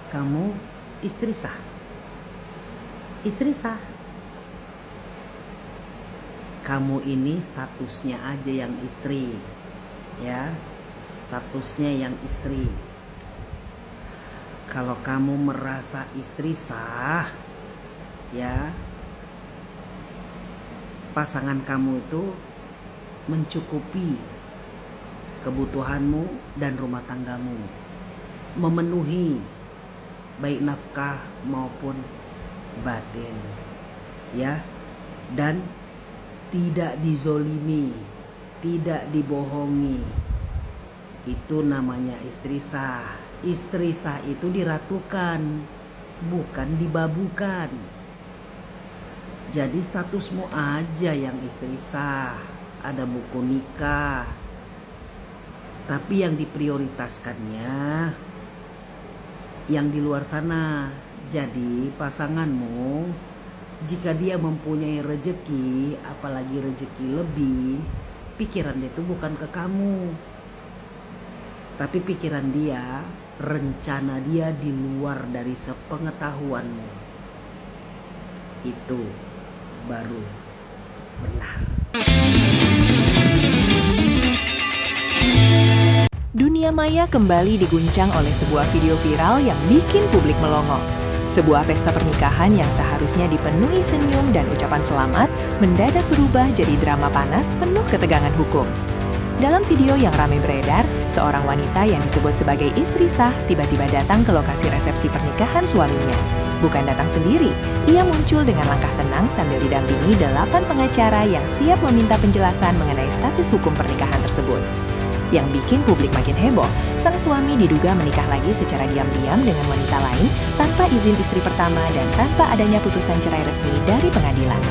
kamu istri sah. Istri sah. Kamu ini statusnya aja yang istri, ya, statusnya yang istri. Kalau kamu merasa istri sah, ya, pasangan kamu itu mencukupi kebutuhanmu dan rumah tanggamu, memenuhi baik nafkah maupun batin, ya, dan tidak dizolimi, tidak dibohongi. Itu namanya istri sah. Istri sah itu diratukan, bukan dibabukan. Jadi statusmu aja yang istri sah, ada buku nikah. Tapi yang diprioritaskannya yang di luar sana. Jadi pasanganmu, jika dia mempunyai rejeki, apalagi rejeki lebih, pikiran dia itu bukan ke kamu, tapi pikiran dia, rencana dia di luar dari sepengetahuanmu. Itu baru benar. Dunia maya kembali diguncang oleh sebuah video viral yang bikin publik melongo. Sebuah pesta pernikahan yang seharusnya dipenuhi senyum dan ucapan selamat mendadak berubah jadi drama panas penuh ketegangan hukum. Dalam video yang ramai beredar, seorang wanita yang disebut sebagai istri sah tiba-tiba datang ke lokasi resepsi pernikahan suaminya. Bukan datang sendiri, ia muncul dengan langkah tenang sambil didampingi 8 pengacara yang siap meminta penjelasan mengenai status hukum pernikahan tersebut. Yang bikin publik makin heboh, sang suami diduga menikah lagi secara diam-diam dengan wanita lain tanpa izin istri pertama dan tanpa adanya putusan cerai resmi dari pengadilan.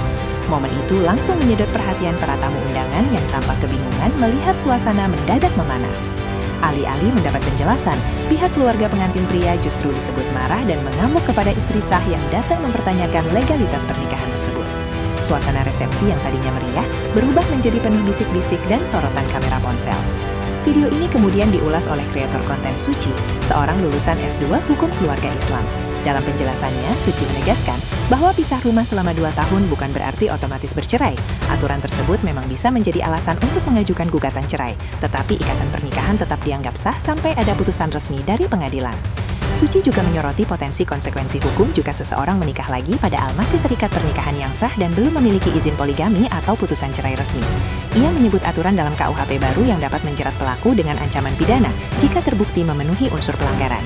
Momen itu langsung menyedot perhatian para tamu undangan yang tampak kebingungan melihat suasana mendadak memanas. Alih-alih mendapat penjelasan, pihak keluarga pengantin pria justru disebut marah dan mengamuk kepada istri sah yang datang mempertanyakan legalitas pernikahan tersebut. Suasana resepsi yang tadinya meriah berubah menjadi penuh bisik-bisik dan sorotan kamera ponsel. Video ini kemudian diulas oleh kreator konten Suci, seorang lulusan S2 Hukum Keluarga Islam. Dalam penjelasannya, Suci menegaskan bahwa pisah rumah selama 2 tahun bukan berarti otomatis bercerai. Aturan tersebut memang bisa menjadi alasan untuk mengajukan gugatan cerai, tetapi ikatan pernikahan tetap dianggap sah sampai ada putusan resmi dari pengadilan. Suci juga menyoroti potensi konsekuensi hukum jika seseorang menikah lagi padahal masih terikat pernikahan yang sah dan belum memiliki izin poligami atau putusan cerai resmi. Ia menyebut aturan dalam KUHP baru yang dapat menjerat pelaku dengan ancaman pidana jika terbukti memenuhi unsur pelanggaran.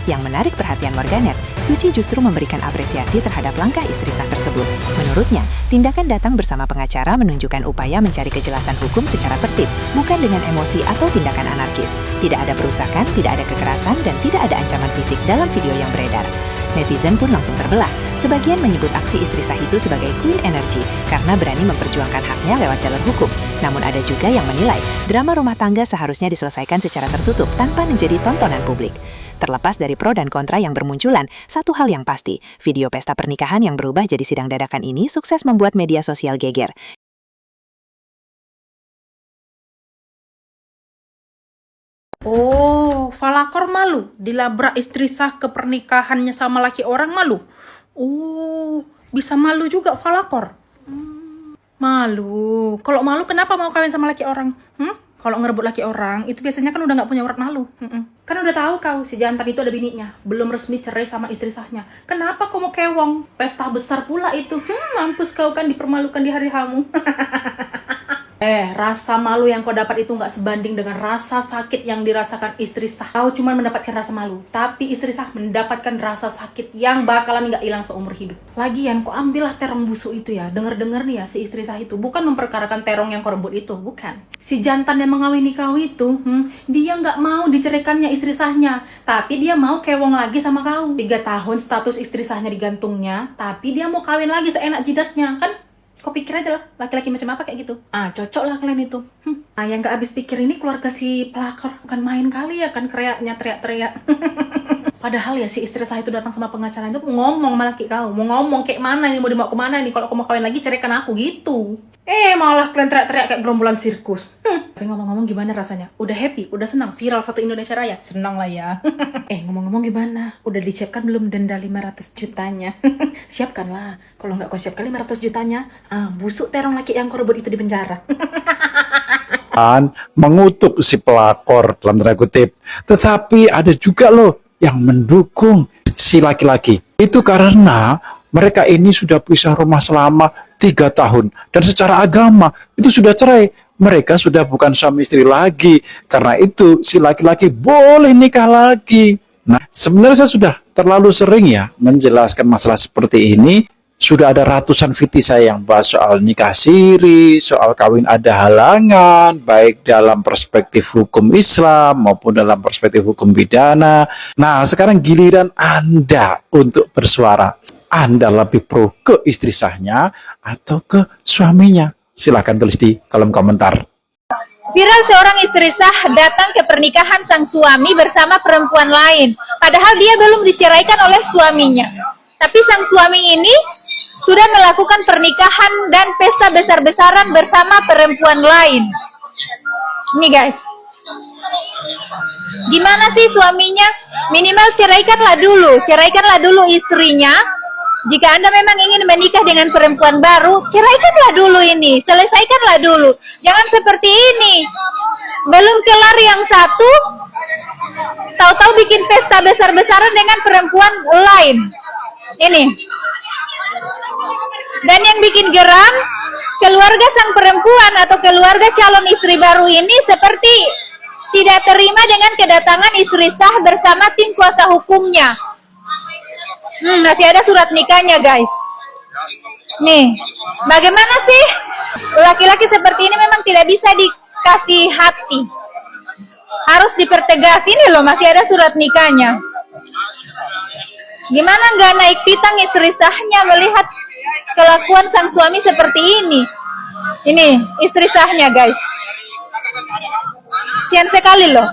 Yang menarik perhatian warganet, Suci justru memberikan apresiasi terhadap langkah istri sah tersebut. Menurutnya, tindakan datang bersama pengacara menunjukkan upaya mencari kejelasan hukum secara tertib, bukan dengan emosi atau tindakan anarkis. Tidak ada perusakan, tidak ada kekerasan, dan tidak ada ancaman fisik dalam video yang beredar. Netizen pun langsung terbelah. Sebagian menyebut aksi istri sah itu sebagai queen energy karena berani memperjuangkan haknya lewat jalur hukum. Namun ada juga yang menilai drama rumah tangga seharusnya diselesaikan secara tertutup tanpa menjadi tontonan publik. Terlepas dari pro dan kontra yang bermunculan, satu hal yang pasti, video pesta pernikahan yang berubah jadi sidang dadakan ini sukses membuat media sosial geger. Oh, Falakor malu dilabrak istri sah ke pernikahannya sama laki orang malu. Oh, bisa malu juga Falakor. Malu. Kalau malu kenapa mau kawin sama laki orang? Kalau ngerebut laki orang, itu biasanya kan udah nggak punya urat malu. Kan udah tahu kau, si jantan itu ada bininya. Belum resmi cerai sama istri sahnya. Kenapa kau mau kewong? Pesta besar pula itu. Mampus kau kan dipermalukan di hari hamu. Rasa malu yang kau dapat itu nggak sebanding dengan rasa sakit yang dirasakan istri sah. Kau cuma mendapatkan rasa malu, tapi istri sah mendapatkan rasa sakit yang bakalan nggak hilang seumur hidup. Lagian kau ambillah terong busuk itu ya. Dengar-dengar nih ya, si istri sah itu bukan memperkarakan terong yang kau rebut itu, bukan. Si jantan yang mengawini kau itu, dia nggak mau diceraikannya istri sahnya, tapi dia mau kewong lagi sama kau. 3 tahun status istri sahnya digantungnya, tapi dia mau kawin lagi seenak jidatnya, kan? Kau pikir aja lah, laki-laki macam apa kayak gitu. Cocok lah kalian itu. Yang gak habis pikir ini keluarga si pelakor. Bukan main kali ya kan, kreaknya teriak-teriak. Padahal ya si istri sah itu datang sama pengacara itu ngomong sama laki kau, mau ngomong kayak mana nih, mau dibawa kemana nih, kalau kau mau kawin lagi ceraikan aku gitu. Malah kalian teriak-teriak kayak gerombolan sirkus. Tapi ngomong-ngomong gimana rasanya? Udah happy? Udah senang? Viral satu Indonesia Raya? Senang lah ya. Ngomong-ngomong gimana? Udah disiapkan belum denda 500 jutanya? Siapkan lah. Kalau nggak kau siapkan 500 jutanya, busuk terong laki yang kau rebut itu di penjara. Mengutuk si pelakor dalam tanda kutip. Tetapi ada juga loh yang mendukung si laki-laki. Itu karena mereka ini sudah pisah rumah selama 3 tahun. Dan secara agama itu sudah cerai. Mereka sudah bukan suami istri lagi. Karena itu si laki-laki boleh nikah lagi. Nah, sebenarnya saya sudah terlalu sering ya menjelaskan masalah seperti ini. Sudah ada ratusan video saya yang bahas soal nikah siri, soal kawin ada halangan, baik dalam perspektif hukum Islam maupun dalam perspektif hukum pidana. Nah, sekarang giliran Anda untuk bersuara. Anda lebih pro ke istri sahnya atau ke suaminya? Silahkan tulis di kolom komentar. Viral seorang istri sah datang ke pernikahan sang suami bersama perempuan lain. Padahal dia belum diceraikan oleh suaminya. Tapi sang suami ini sudah melakukan pernikahan dan pesta besar-besaran bersama perempuan lain. Ini guys. Gimana sih suaminya? Minimal ceraikanlah dulu istrinya. Jika Anda memang ingin menikah dengan perempuan baru, ceraikanlah dulu ini, selesaikanlah dulu. Jangan seperti ini. Belum kelar yang satu, tahu-tahu bikin pesta besar-besaran dengan perempuan lain. Ini. Dan yang bikin geram, keluarga sang perempuan atau keluarga calon istri baru ini seperti tidak terima dengan kedatangan istri sah bersama tim kuasa hukumnya. Masih ada surat nikahnya guys. Nih, bagaimana sih? Laki-laki seperti ini memang tidak bisa dikasih hati. Harus dipertegas, ini loh masih ada surat nikahnya. Gimana nggak naik pitam istri sahnya melihat kelakuan sang suami seperti ini? Ini istri sahnya guys. Sian sekali loh.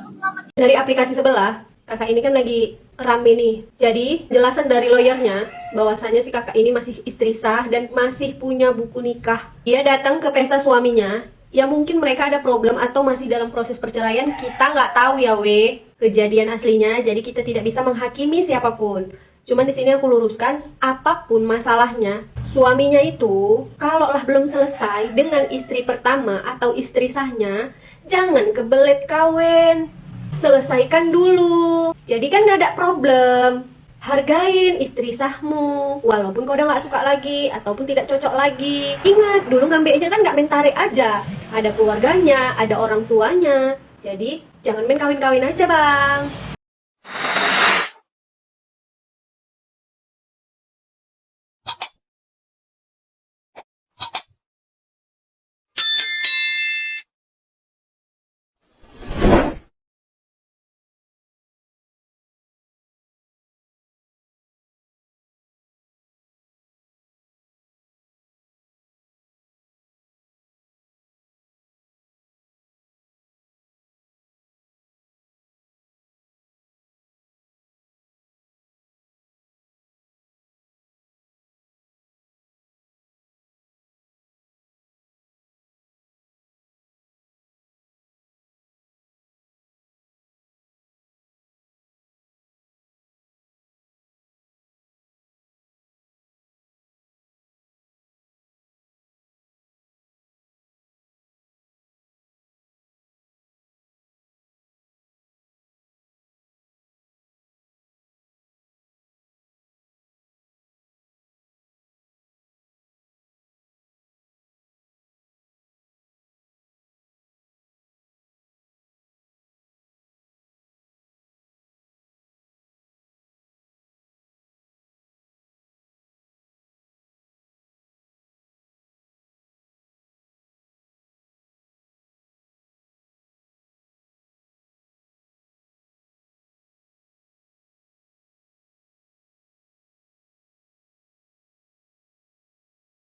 Dari aplikasi sebelah, kakak ini kan lagi rame nih. Jadi jelasan dari lawyernya bahwasanya si kakak ini masih istri sah dan masih punya buku nikah. Dia datang ke pesta suaminya. Ya mungkin mereka ada problem atau masih dalam proses perceraian. Kita nggak tahu ya kejadian aslinya. Jadi kita tidak bisa menghakimi siapapun. Cuman di sini aku luruskan, apapun masalahnya, suaminya itu kalaulah belum selesai dengan istri pertama atau istri sahnya, jangan kebelet kawin. Selesaikan dulu. Jadi kan gak ada problem. Hargain istri sahmu, walaupun kau udah gak suka lagi ataupun tidak cocok lagi. Ingat, dulu ngambilnya kan gak main tarik aja. Ada keluarganya, ada orang tuanya. Jadi jangan main kawin-kawin aja bang.